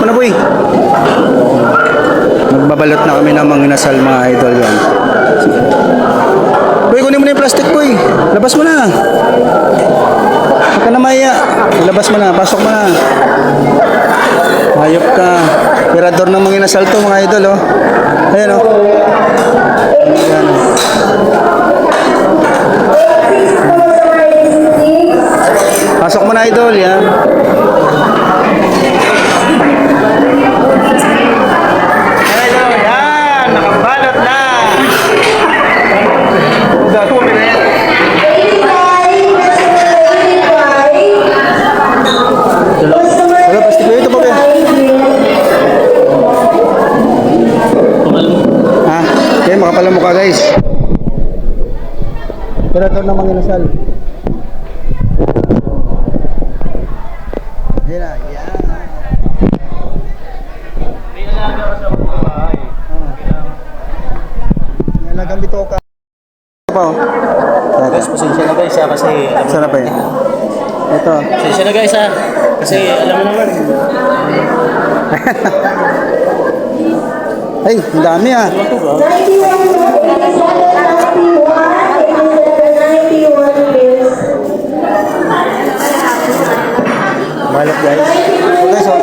Ano boy? Magbabalot na kami ng mga inasal mga idol yan. Boy, kunin mo na yung plastic boy. Labas mo na. Huwag ka na maya. Labas mo na. Pasok mo na. Hayop ka. Pirador ng mga inasal to mga idol oh. Ayan oh. Ayan oh. Pasok mo na idol yan. Makapala mukha guys. Pero ito na mga inasal. Yan na, yan. May alaga ka sa bahay. May alagang bitoka. Ito pa oh. Guys, pasensya na guys kasi Sarap pa yan. Ito. pasensya na guys kasi alam mo naman. Ay, ang dami ah. 91 bills. Balot guys. So guys oh.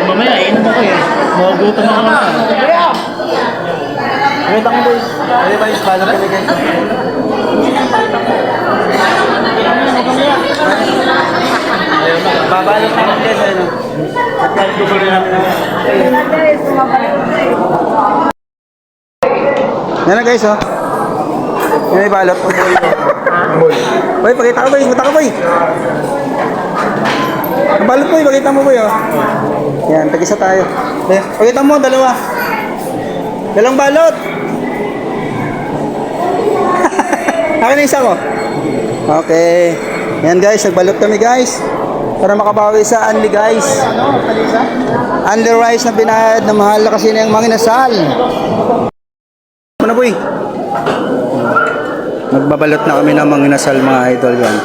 Mamaya, inom ako eh. Magugutom ako na. Wait ako boys. Ano ba yung balot kami guys? Babalot na lang guys ano. At kahit gugulo namin na. Yan na guys oh. Yan may balot. Boy, pakita ko boy. Buta ka boy. Ang balot boy, pakita mo boy oh. Yan, tag-isa tayo. Pakita mo, dalawa. Dalawang balot. Akin na isa ko. Okay. Yan guys, nagbalot kami guys. Para makabawi sa Anli guys. Anli rice na binayad na mahal na kasi na yung mga inasal. Ano boy? Magbabalot na kami ng mga inasal mga idol yan.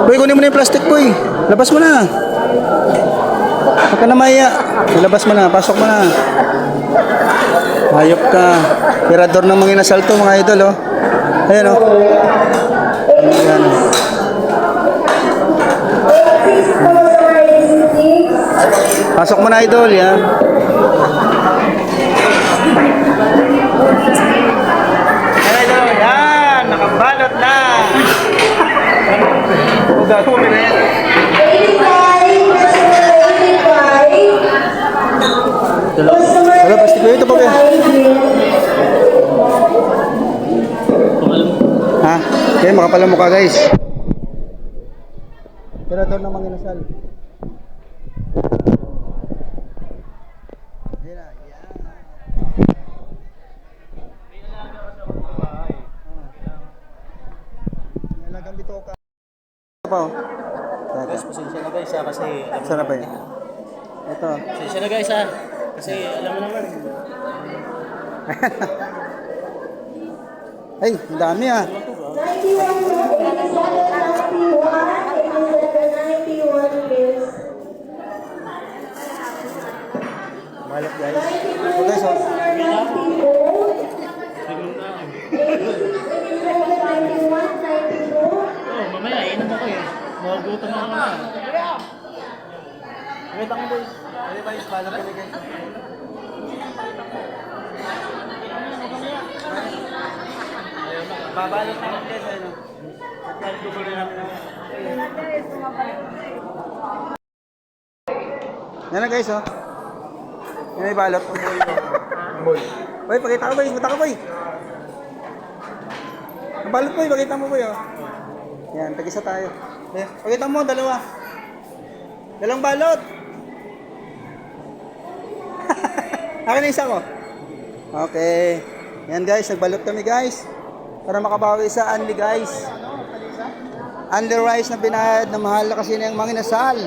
Boy, kunin mo na yung plastic boy. Labas mo na. Huwag ka na maya. Labas mo na. Pasok mo na. Hayop ka. Pirador ng mga inasal to mga idol oh. Ayan oh. Ayan oh. Pasok mo na idol yan. Idol yan. Nakabalot na. Wala, plastic ba ito pa ba? Ha? Kaya makapala mukha guys. Pero ito ng mga inasal. Yan na, yan. May alaga ka sa bahay. May alagang bitoka. Ito pa oh. Guys, pasensya na guys kasi alam mo Sarap pa naman. yan. Ito. Pasensya na guys kasi alam mo naman. Ay, ang dami ah. 91 bills. Balot guys. So guys oh. Mamaya, inom ako eh. Magugutom ako na. Wait ako boys. Ano ba yung balot kami guys? Babalot na lang guys ano. At kahit gugulo namin na. Yan na guys oh. Yan may balot. Boy, pakita ko boy. Buta ka boy. Ang balot boy, pakita mo boy oh. Yan, tag-isa tayo. Pakita mo, dalawa. Dalawang balot. Akin na isa ko. Okay. Yan guys, nagbalot kami guys. Para makabawi sa Anli guys. Anli rice na binayad na mahal na kasi na yung mga inasal.